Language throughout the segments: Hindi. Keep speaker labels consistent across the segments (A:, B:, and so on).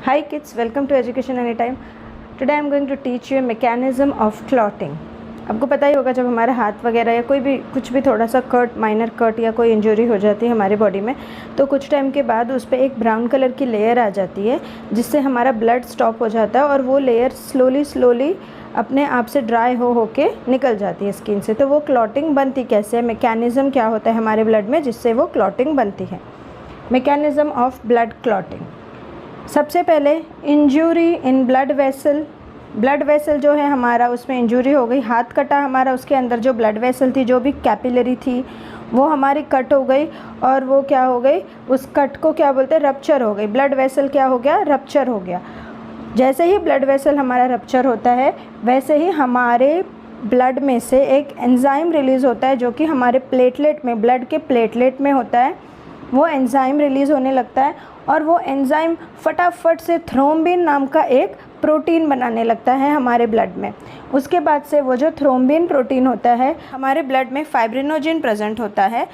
A: Hi kids, welcome to Education Anytime. Today I am going to teach you a mechanism of clotting. आपको पता ही होगा जब हमारे हाथ वगैरह या कोई भी कुछ भी थोड़ा सा कट, माइनर कट या कोई इंजरी हो जाती है हमारे बॉडी में, तो कुछ टाइम के बाद उस पर एक ब्राउन कलर की लेयर आ जाती है जिससे हमारा ब्लड स्टॉप हो जाता है और वो लेयर स्लोली अपने आप से ड्राई हो के निकल जाती है स्किन से। तो वो क्लॉटिंग बनती कैसे है, मैकेनिज़्म क्या होता है हमारे ब्लड में जिससे वो क्लॉटिंग बनती है। Mechanism of blood clotting. सबसे पहले इंजरी इन ब्लड वेसल जो है हमारा, उसमें इंजरी हो गई, हाथ कटा हमारा, उसके अंदर जो ब्लड वेसल थी, जो भी कैपिलरी थी, वो हमारी कट हो गई और वो क्या हो गई, उस कट को क्या बोलते हैं, रप्चर हो गई। ब्लड वेसल क्या हो गया, रप्चर हो गया। जैसे ही ब्लड वेसल हमारा रप्चर होता है वैसे ही हमारे ब्लड में से एक एंजाइम रिलीज़ होता है जो कि हमारे प्लेटलेट में, ब्लड के प्लेटलेट में होता है। वो एंजाइम रिलीज़ होने लगता है और वो एंजाइम फटाफट से थ्रोम्बिन नाम का एक प्रोटीन बनाने लगता है हमारे ब्लड में। उसके बाद से वो जो थ्रोम्बिन प्रोटीन होता है, हमारे ब्लड में फाइब्रिनोजिन प्रेजेंट होता है।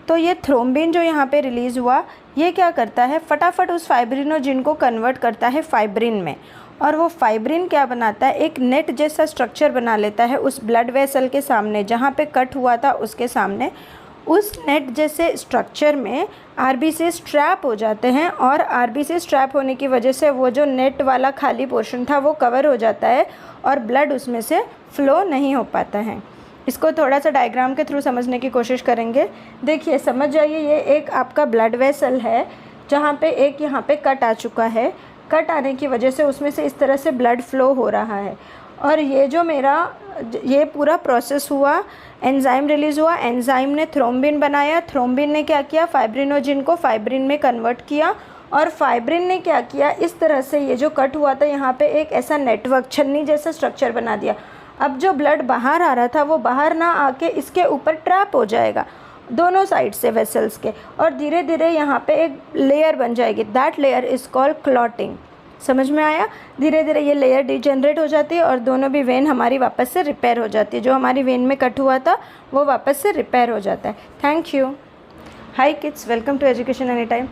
A: तो ये थ्रोम्बिन जो यहाँ पे रिलीज़ हुआ, ये क्या करता है, फटाफट उस फाइब्रिनोजिन को कन्वर्ट करता है फाइब्रिन में। और वो फाइब्रिन क्या बनाता है, एक नेट जैसा स्ट्रक्चर बना लेता है उस ब्लड वेसल के सामने, जहाँ पे कट हुआ था उसके सामने। उस नेट जैसे स्ट्रक्चर में आरबीसी स्ट्रैप हो जाते हैं और आरबीसी स्ट्रैप होने की वजह से वो जो नेट वाला खाली पोर्शन था वो कवर हो जाता है और ब्लड उसमें से फ़्लो नहीं हो पाता है। इसको थोड़ा सा डायग्राम के थ्रू समझने की कोशिश करेंगे। देखिए, समझ जाइए, ये एक आपका ब्लड वेसल है जहाँ पे एक यहाँ पे कट आ चुका है। कट आने की वजह से उसमें से इस तरह से ब्लड फ़्लो हो रहा है और ये जो मेरा ये पूरा प्रोसेस हुआ, एंजाइम रिलीज़ हुआ, एंजाइम ने थ्रोम्बिन बनाया, थ्रोम्बिन ने क्या किया, फाइब्रिनोजिन को फाइब्रिन में कन्वर्ट किया और फाइब्रिन ने क्या किया, इस तरह से ये जो कट हुआ था यहाँ पे एक ऐसा नेटवर्क, छन्नी जैसा स्ट्रक्चर बना दिया। अब जो ब्लड बाहर आ रहा था वो बाहर ना आके इसके ऊपर ट्रैप हो जाएगा दोनों साइड से वेसल्स के, और धीरे धीरे यहाँ पे एक लेयर बन जाएगी। That layer is called clotting. समझ में आया? धीरे धीरे ये लेयर डिजेनरेट हो जाती है और दोनों भी वेन हमारी वापस से रिपेयर हो जाती है। जो हमारी वेन में कट हुआ था वो वापस से रिपेयर हो जाता है। Thank you. Hi kids, welcome to education any time.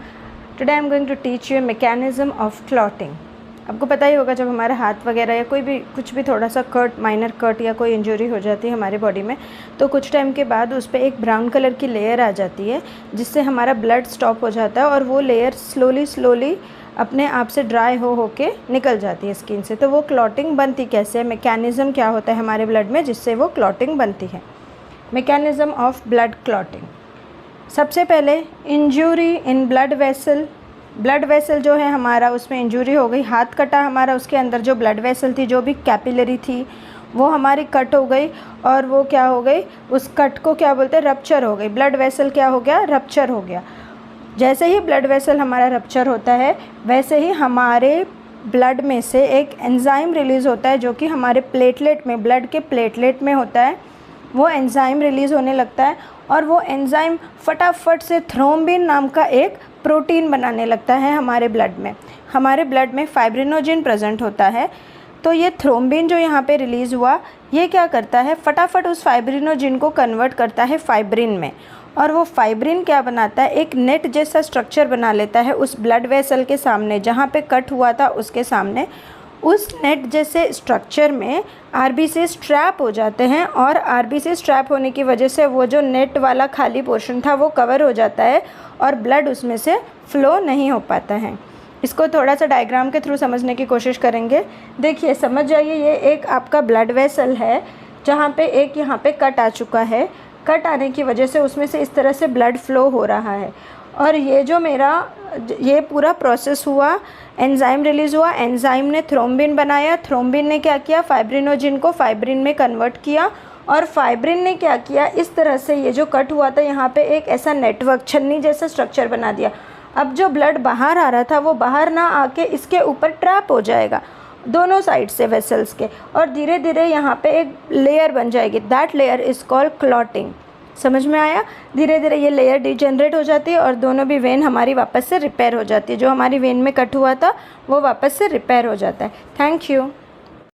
A: Today I am going to teach you mechanism of clotting. आपको पता ही होगा जब हमारे हाथ वगैरह या कोई भी कुछ भी थोड़ा सा कट, माइनर कट या कोई इंजरी हो जाती है हमारे बॉडी में, तो कुछ टाइम के बाद उस पर एक ब्राउन कलर की लेयर आ जाती है जिससे हमारा ब्लड स्टॉप हो जाता है और वो लेयर स्लोली अपने आप से ड्राई हो के निकल जाती है स्किन से। तो वो क्लॉटिंग बनती कैसे है, मैकेनिज़्म क्या होता है हमारे ब्लड में जिससे वो क्लॉटिंग बनती है। Mechanism of blood clotting. सबसे पहले इंजरी इन ब्लड वेसल जो है हमारा, उसमें इंजरी हो गई, हाथ कटा हमारा, उसके अंदर जो ब्लड वेसल थी, जो भी कैपिलरी थी, वो हमारी कट हो गई और वो क्या हो गई, उस कट को क्या बोलते हैं, रप्चर हो गई। ब्लड वेसल क्या हो गया, रप्चर हो गया। जैसे ही ब्लड वेसल हमारा रप्चर होता है वैसे ही हमारे ब्लड में से एक एंजाइम रिलीज़ होता है जो कि हमारे प्लेटलेट में, ब्लड के प्लेटलेट में होता है। वो एंजाइम रिलीज़ होने लगता है और वो एंजाइम फटाफट से थ्रोम्बिन नाम का एक प्रोटीन बनाने लगता है हमारे ब्लड में। हमारे ब्लड में फाइब्रिनोजिन प्रेजेंट होता है। तो ये थ्रोम्बिन जो यहाँ पे रिलीज़ हुआ, ये क्या करता है, फटाफट उस फाइब्रिनोजिन को कन्वर्ट करता है फाइब्रिन में। और वो फाइब्रिन क्या बनाता है, एक नेट जैसा स्ट्रक्चर बना लेता है उस ब्लड वेसल के सामने, जहाँ पे कट हुआ था उसके सामने। उस नेट जैसे स्ट्रक्चर में आरबीसी स्ट्रैप हो जाते हैं और आरबीसी स्ट्रैप होने की वजह से वो जो नेट वाला खाली पोर्शन था वो कवर हो जाता है और ब्लड उसमें से फ़्लो नहीं हो पाता है। इसको थोड़ा सा डायग्राम के थ्रू समझने की कोशिश करेंगे। देखिए, समझ जाइए, ये एक आपका ब्लड वेसल है जहाँ पे एक यहाँ पे कट आ चुका है। कट आने की वजह से उसमें से इस तरह से ब्लड फ़्लो हो रहा है और ये जो मेरा ये पूरा प्रोसेस हुआ, एंजाइम रिलीज़ हुआ, एंजाइम ने थ्रोम्बिन बनाया, थ्रोम्बिन ने क्या किया, फाइब्रिनोजिन को फाइब्रिन में कन्वर्ट किया और फाइब्रिन ने क्या किया, इस तरह से ये जो कट हुआ था यहाँ पे एक ऐसा नेटवर्क, छन्नी जैसा स्ट्रक्चर बना दिया। अब जो ब्लड बाहर आ रहा था वो बाहर ना आके इसके ऊपर ट्रैप हो जाएगा दोनों साइड से वेसल्स के, और धीरे धीरे यहाँ पे एक लेयर बन जाएगी। That layer is called clotting. समझ में आया? धीरे धीरे ये लेयर डिजेनरेट हो जाती है और दोनों भी वेन हमारी वापस से रिपेयर हो जाती है। जो हमारी वेन में कट हुआ था वो वापस से रिपेयर हो जाता है। Thank you.